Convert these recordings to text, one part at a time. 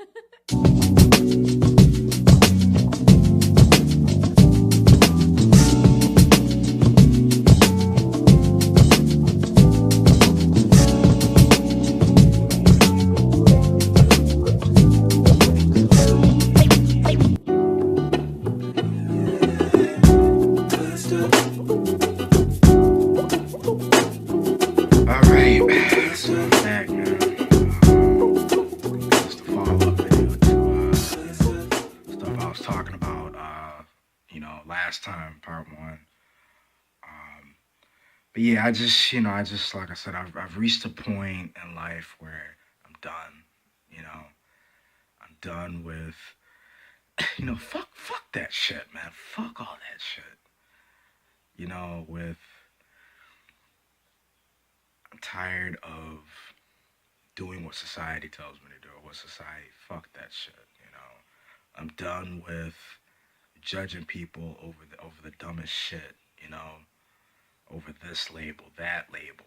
All right, so I'm back now. Just a follow-up video to stuff I was talking about, last time, part one. Um, but yeah, like I said, I've reached a point in life where I'm done. You know, I'm done with, fuck that shit, man. Fuck all that shit. With I'm tired of doing what society tells me to do, or what society, fuck that shit. I'm done with judging people over the dumbest shit, over this label, that label,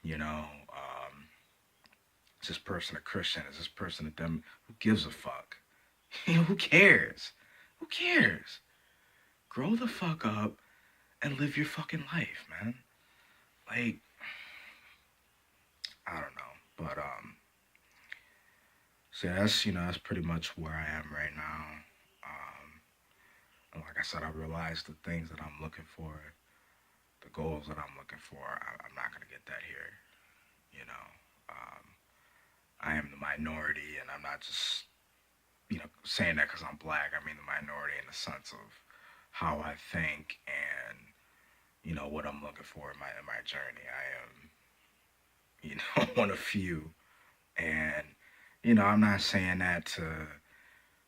you know, um, is this person a Christian? Is this person a dumb? Who gives a fuck? Who cares? Who cares? Grow the fuck up and live your fucking life, man. Like, I don't know, but so that's pretty much where I am right now. And like I said, I realized the things that I'm looking for, the goals that I'm looking for, I'm not gonna get that here. You know, um, I am the minority, and I'm not just saying that because I'm black. I mean the minority in the sense of how I think and what I'm looking for in my journey. I am one of few, and I'm not saying that to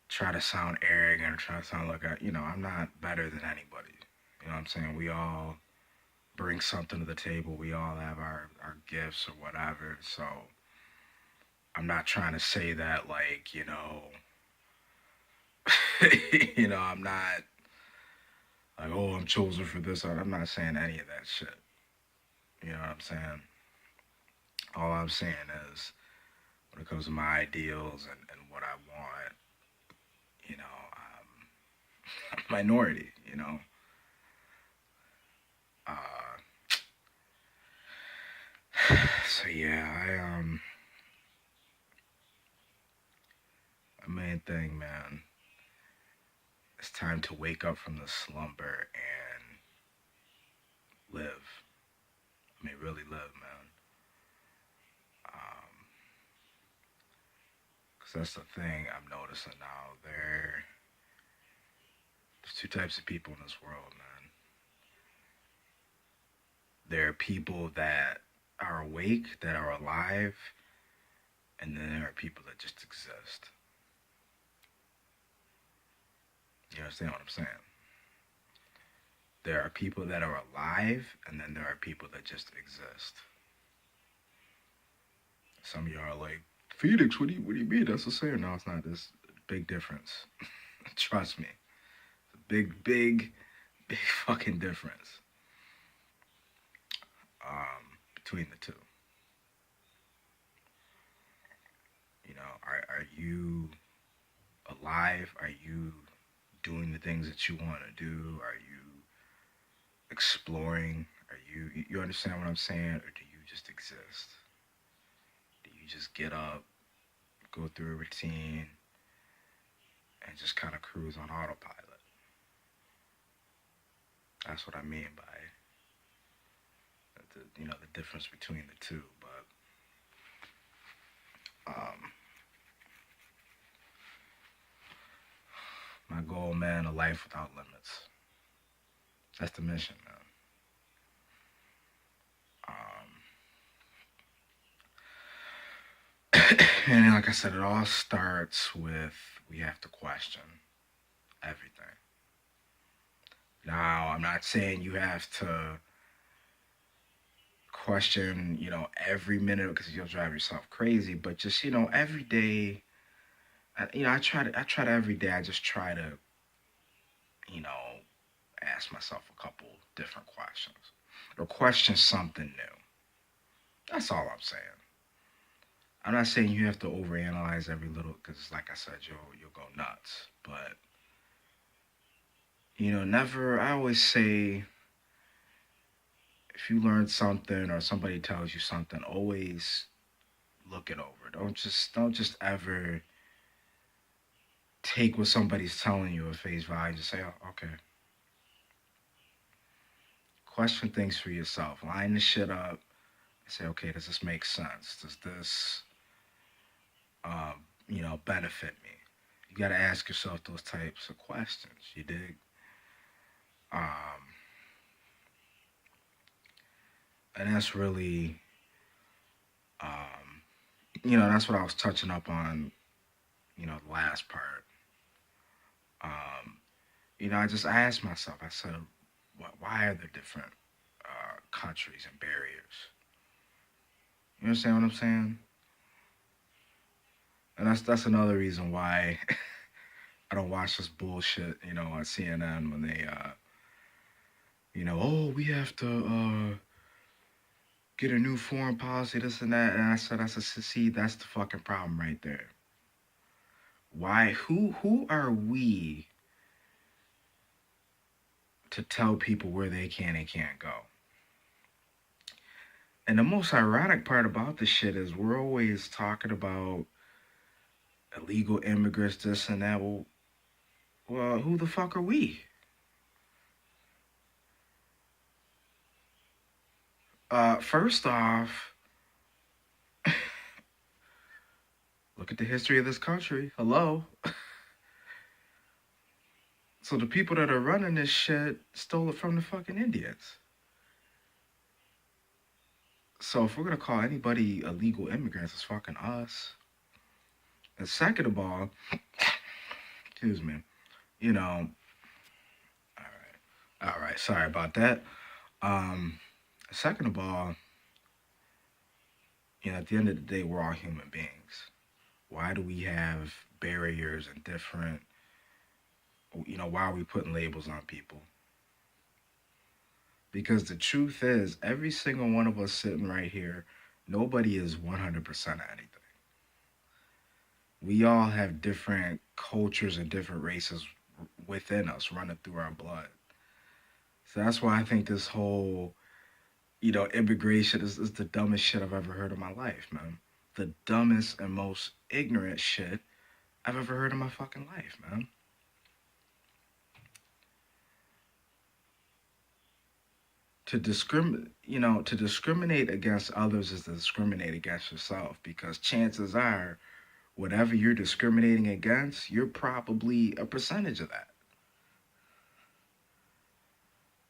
try to sound arrogant or try to sound like I'm not better than anybody. You know what I'm saying? We all bring something to the table. We all have our gifts or whatever. So I'm not trying to say that like, I'm not like, oh, I'm chosen for this. I'm not saying any of that shit. You know what I'm saying? All I'm saying is when it comes to my ideals and what I want, I'm a minority, Uh, so yeah, my main thing, man, it's time to wake up from the slumber and live. I mean, really live, man. Um, Cause that's the thing I'm noticing now. There's two types of people in this world, man. There are people that are awake, that are alive, and then there are people that just exist. You understand what I'm saying? There are people that are alive, and then there are people that just exist. Some of y'all are like, Phoenix, what do you mean? That's the same. No, it's not. There's a big difference. Trust me. It's a big fucking difference between the two. Are you alive? Are you doing the things that you want to do? Are you exploring? You understand what I'm saying? Or do you just exist? Do you just get up, go through a routine, and just kind of cruise on autopilot? That's what I mean by the difference between the two. But um, my goal, man, a life without limits. That's the mission, man. And like I said, it all starts with we have to question everything. Now, I'm not saying you have to question, every minute because you'll drive yourself crazy, but just, every day, I try to every day, I just try to, you know, ask myself a couple different questions or question something new. That's all I'm saying. I'm not saying you have to overanalyze every little, because like I said, you'll go nuts. But never. I always say, if you learn something or somebody tells you something, always look it over. Don't just ever take what somebody's telling you at face value and just say, oh, okay. Question things for yourself. Line the shit up. Say, okay, does this make sense? Does this, benefit me? You got to ask yourself those types of questions. You dig? Um, and that's really, um, that's what I was touching up on, the last part. Um, I asked myself, I said, why are there different countries and barriers? You understand what I'm saying? And that's another reason why I don't watch this bullshit, on CNN when they, oh, we have to get a new foreign policy, this and that. And I said, see, that's the fucking problem right there. Why? Who are we to tell people where they can and can't go? And the most ironic part about this shit is we're always talking about illegal immigrants, this and that. Well, who the fuck are we? First off, look at the history of this country. Hello. So the people that are running this shit stole it from the fucking Indians. So if we're gonna call anybody illegal immigrants, it's fucking us. And second of all, excuse me, you know, all right, sorry about that. Um, Second of all, at the end of the day, we're all human beings. Why do we have barriers and different, why are we putting labels on people? Because the truth is, every single one of us sitting right here, nobody is 100% of anything. We all have different cultures and different races within us running through our blood. So that's why I think this whole, immigration is the dumbest shit I've ever heard in my life, man. The dumbest and most ignorant shit I've ever heard in my fucking life, man. To discriminate against others is to discriminate against yourself, because chances are, whatever you're discriminating against, you're probably a percentage of that.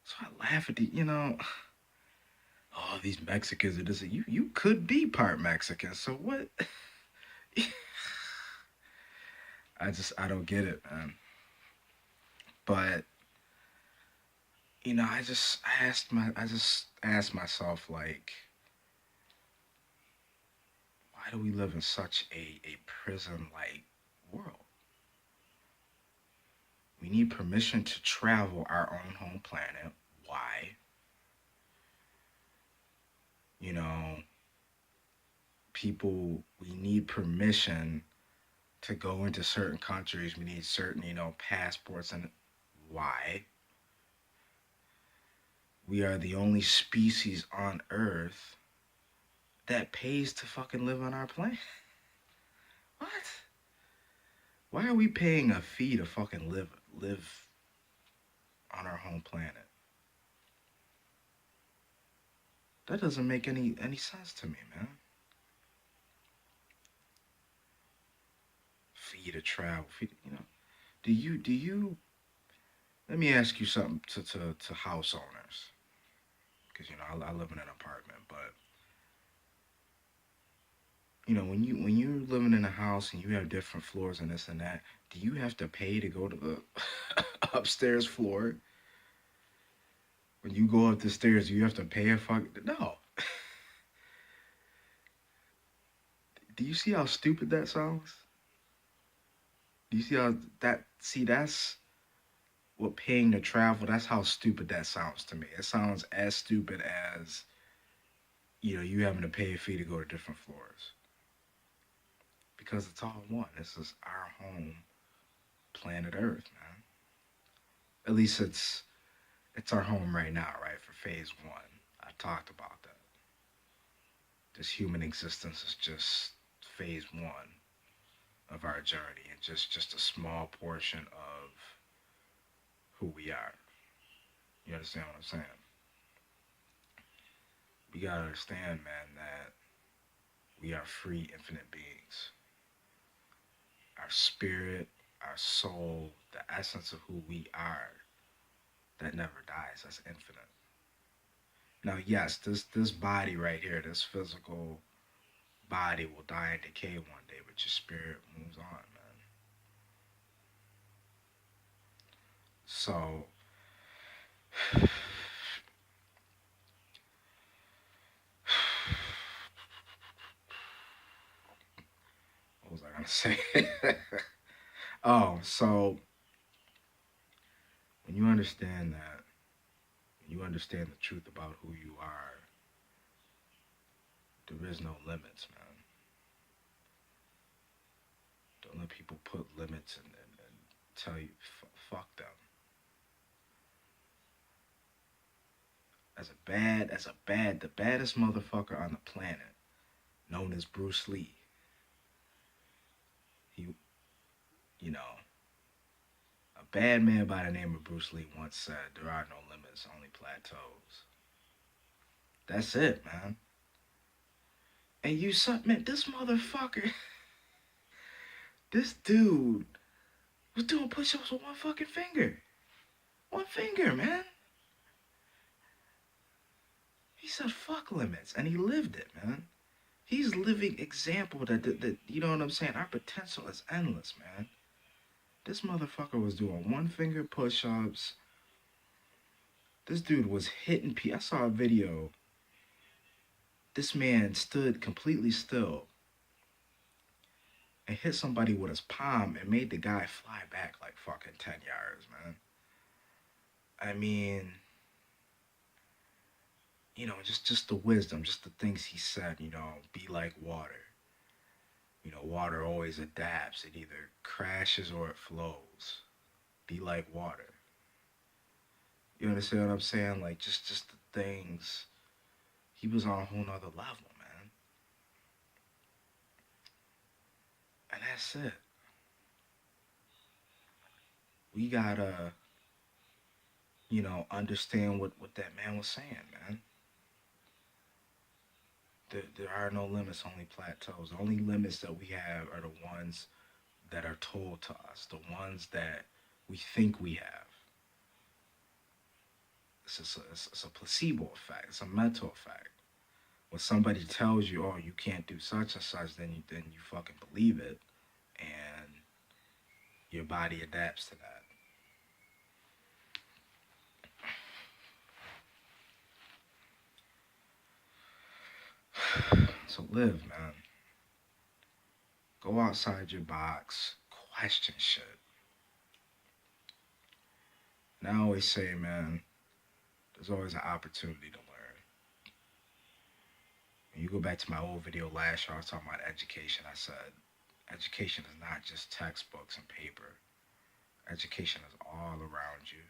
So I laugh at oh, these Mexicans are this. You could be part Mexican. So what? I don't get it, man. But I just asked myself, like, why do we live in such a prison like world? We need permission to travel our own home planet. Why? You know, we need permission to go into certain countries. We need certain, passports. And why? We are the only species on Earth that pays to fucking live on our planet. What? Why are we paying a fee to fucking live on our home planet? That doesn't make any sense to me, man. Fee to travel, Do you? Let me ask you something to house owners, because I live in an apartment, but when you're living in a house and you have different floors and this and that, do you have to pay to go to the upstairs floor? When you go up the stairs, do you have to pay a fuck? No. Do you see how stupid that sounds? Do you see how that? See, that's what paying to travel. That's how stupid that sounds to me. It sounds as stupid as you having to pay a fee to go to different floors. because it's all one. This is our home, planet Earth, man. At least it's our home right now, right? For phase one, I talked about that. This human existence is just phase one of our journey, and just a small portion of who we are. You understand what I'm saying? We gotta understand, man, that we are free, infinite beings. Our spirit, our soul, the essence of who we are, that never dies. That's infinite. Now, yes, this body right here, this physical body will die and decay one day, but your spirit moves on, man. So, what was I gonna say? Oh, so when you understand that, when you understand the truth about who you are, there is no limits, man. Don't let people put limits and tell you, fuck them. The baddest motherfucker on the planet, known as Bruce Lee, he, you know, a bad man by the name of Bruce Lee once said, there are no limits, only plateaus. That's it, man. And you suck, man, this motherfucker, this dude was doing push-ups with one fucking finger. One finger, man. He said fuck limits, and he lived it, man. He's living example that you know what I'm saying? Our potential is endless, man. This motherfucker was doing one finger push-ups. This dude was hitting I saw a video. This man stood completely still and hit somebody with his palm and made the guy fly back like fucking 10 yards, man. I mean, just the wisdom, just the things he said, be like water. Water always adapts. It either crashes or it flows. Be like water. You understand what I'm saying? Like just the things. He was on a whole nother level, man. And that's it. We gotta, understand what that man was saying, man. There are no limits, only plateaus. The only limits that we have are the ones that are told to us, the ones that we think we have. It's a placebo effect. It's a mental effect. When somebody tells you, "Oh, you can't do such and such," then you fucking believe it, and your body adapts to that. So live, man. Go outside your box. Question shit. And I always say, man, there's always an opportunity to learn. When you go back to my old video last year, I was talking about education. I said, education is not just textbooks and paper. Education is all around you.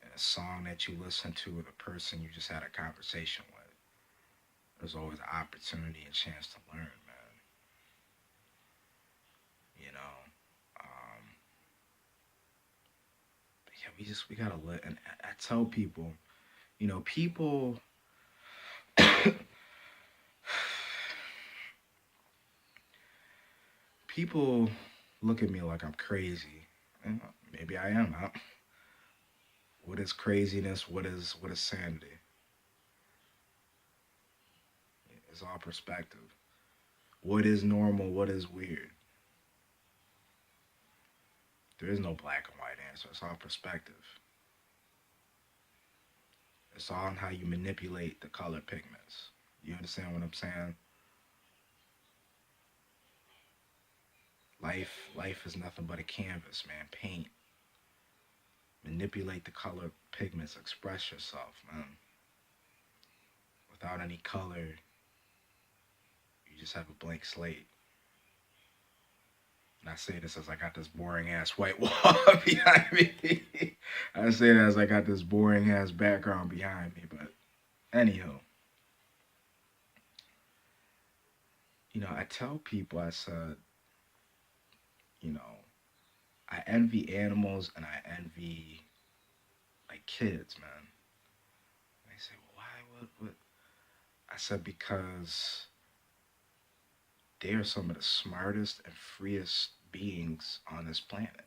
And a song that you listen to, or the person you just had a conversation with, there's always an opportunity and chance to learn, man. You know, yeah, we gotta let. And I tell people, people. People look at me like I'm crazy. And maybe I am. What is craziness? What is sanity? It's all perspective. What is normal? What is weird? There is no black and white answer. It's all perspective. It's all on how you manipulate the color pigments. You understand what I'm saying? Life is nothing but a canvas, man. Paint. Manipulate the color pigments. Express yourself, man. Without any color, you just have a blank slate. And I say this as I got this boring ass white wall behind me. I say that as I got this boring ass background behind me. But anywho, I tell people, I said, you know, I envy animals and I envy like kids, man. And they say, well, why? What? I said, because they are some of the smartest and freest beings on this planet.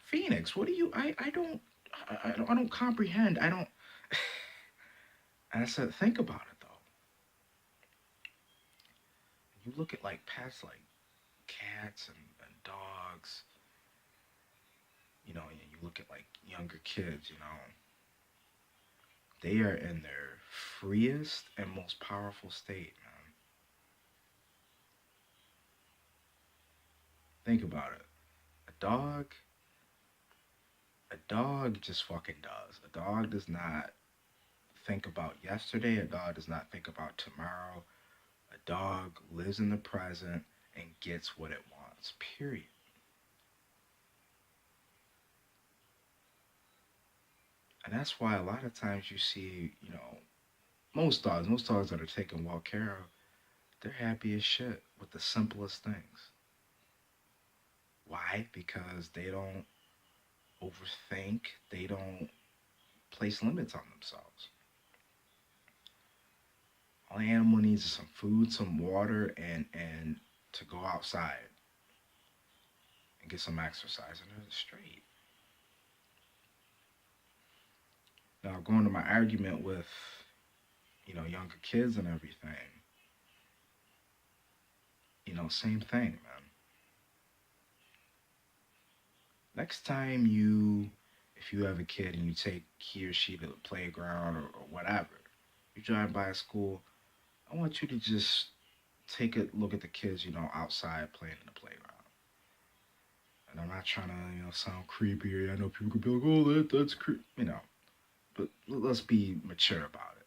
Phoenix, what do you? I don't comprehend. I don't. And I said, think about it though. You look at like pets like cats and dogs, and you look at like younger kids, they are in their freest and most powerful state, man. Think about it. A dog, a dog just fucking does. A dog does not think about yesterday. A dog does not think about tomorrow. A dog lives in the present and gets what it wants, period. And that's why a lot of times you see, most dogs that are taken well care of, they're happy as shit with the simplest things. Why? Because they don't overthink, they don't place limits on themselves. All the animal needs is some food, some water, and to go outside and get some exercise, and they're straight. Now, going to my argument with, younger kids and everything, same thing, man. Next time if you have a kid and you take he or she to the playground or whatever, you drive by a school, I want you to just take a look at the kids, outside playing in the playground. And I'm not trying to, sound creepy. I know people could be like, oh, that's creepy, but let's be mature about it.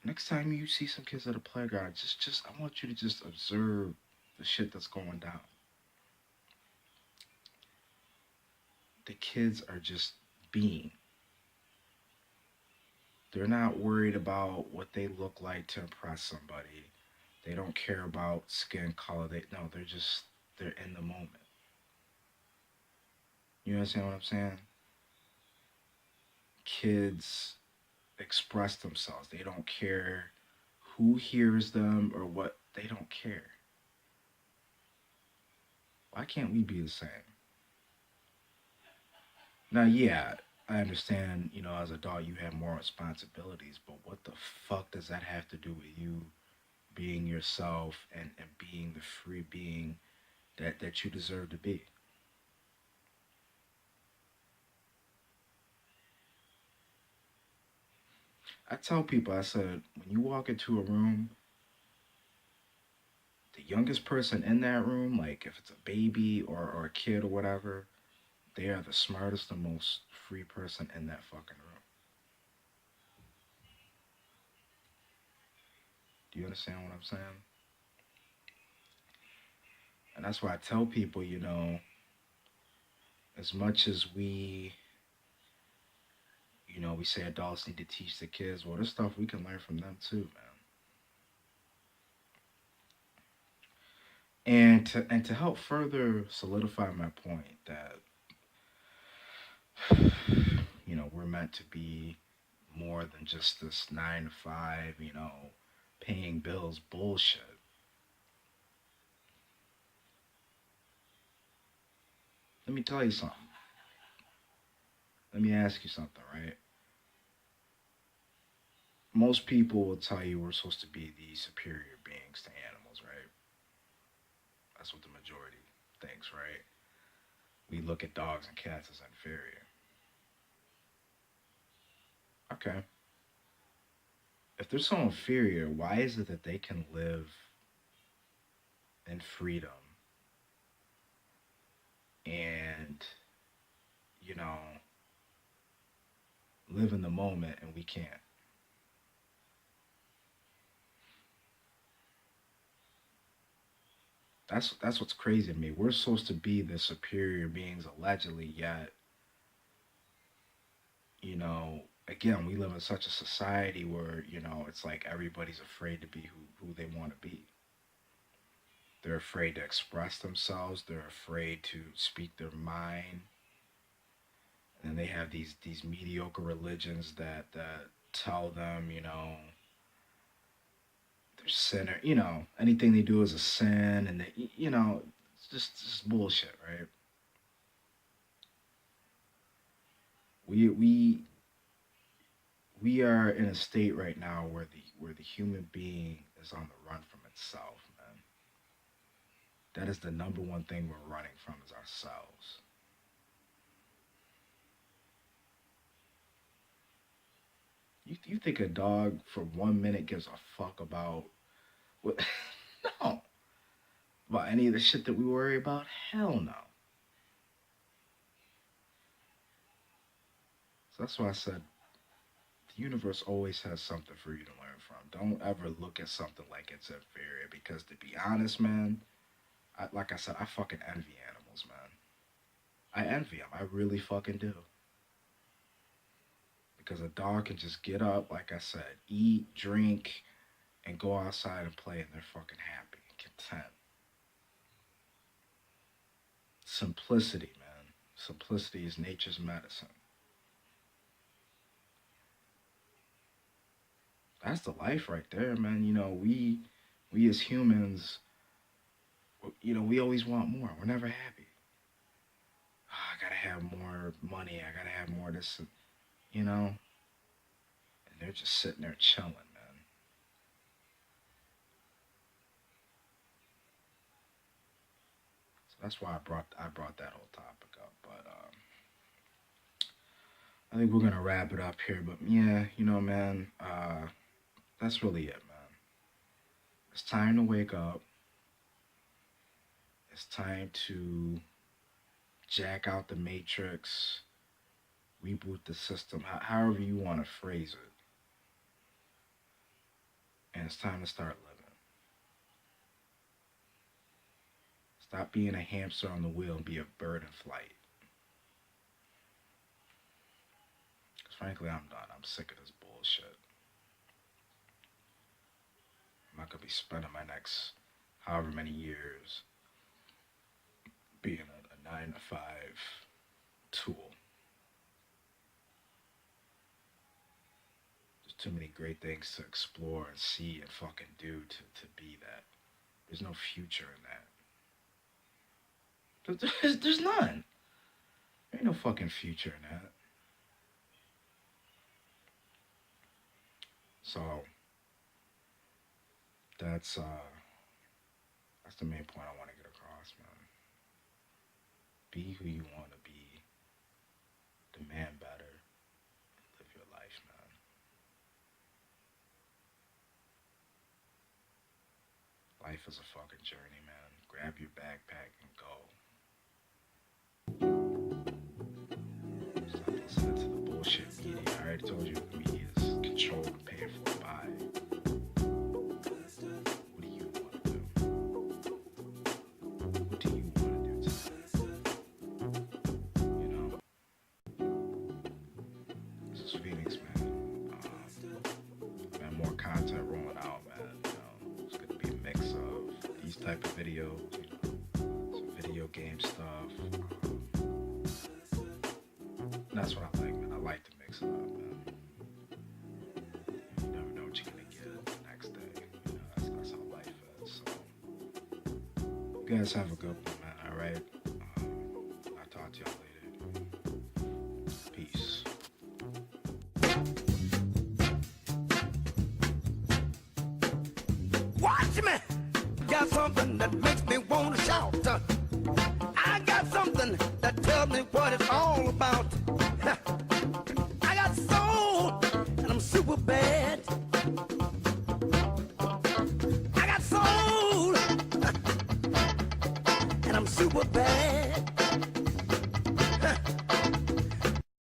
Next time you see some kids at a playground, just I want you to just observe the shit that's going down. The kids are just being. They're not worried about what they look like to impress somebody. They don't care about skin color. No, they're in the moment. You understand what I'm saying? Kids express themselves. They don't care who hears them or what. They don't care. Why can't we be the same? Now, yeah, I understand, as a adult you have more responsibilities, but what the fuck does that have to do with you being yourself and being the free being that you deserve to be? I tell people, I said, when you walk into a room, the youngest person in that room, like if it's a baby or a kid or whatever, they are the smartest and most free person in that fucking room. Do you understand what I'm saying? And that's why I tell people, as much as we say adults need to teach the kids, well, there's stuff we can learn from them too, man. And to help further solidify my point that we're meant to be more than just this 9 to 5, paying bills bullshit. Let me tell you something. Let me ask you something, right? Most people will tell you we're supposed to be the superior beings to animals, right? That's what the majority thinks, right? We look at dogs and cats as inferior. Okay. If they're so inferior, why is it that they can live in freedom and, you know, live in the moment and we can't? That's what's crazy to me. We're supposed to be the superior beings allegedly, yet you know, again, we live in such a society where it's like everybody's afraid to be who they want to be. They're afraid to express themselves. They're afraid to speak their mind. And then they have these mediocre religions that tell them, they're sinner. Anything they do is a sin, and it's just bullshit, right? We we are in a state right now where the human being is on the run from itself, man. That is the number one thing we're running from is ourselves. You think a dog for 1 minute gives a fuck about what? No, about any of the shit that we worry about? Hell no. So that's why I said the universe always has something for you to learn from. Don't ever look at something like it's inferior because, to be honest, man, like I said, I fucking envy animals, man. I envy them. I really fucking do. Because a dog can just get up, like I said, eat, drink, and go outside and play, and they're fucking happy and content. Simplicity, man. Simplicity is nature's medicine. That's the life right there, man. We as humans, we always want more. We're never happy. Oh, I gotta have more money. I gotta have more this, and they're just sitting there chilling, man. So that's why I brought that whole topic up. But I think we're gonna wrap it up here. But yeah, man, that's really it, man. It's time to wake up. It's time to jack out the matrix, reboot the system, however you want to phrase it. And it's time to start living. Stop being a hamster on the wheel and be a bird in flight. Because frankly, I'm done. I'm sick of this bullshit. I'm not going to be spending my next however many years being a 9 to 5 tool. There's too many great things to explore and see and fucking do to be that. There's no future in that. There's none. There ain't no fucking future in that. So that's the main point I want to get across, man. Be who you want to be. Demand better. Live your life, man. Life is a fucking journey, man. Grab your backpack and go. Stop listening to the bullshit media. I already told you the media is controlled and paid for by. What do you want to do? What do you want to do tonight? This is Phoenix, man. Man, more content rolling out, man. It's gonna be a mix of these type of videos, some video game stuff. That's what I like, man. I like to mix it up, man. You never know what you're gonna get the next day. That's how life is. So, you guys have a good one, man. All right. I'll talk to y'all later. Peace. Watch me! Got something that makes me want to shout. I got something that tells me what it's all about.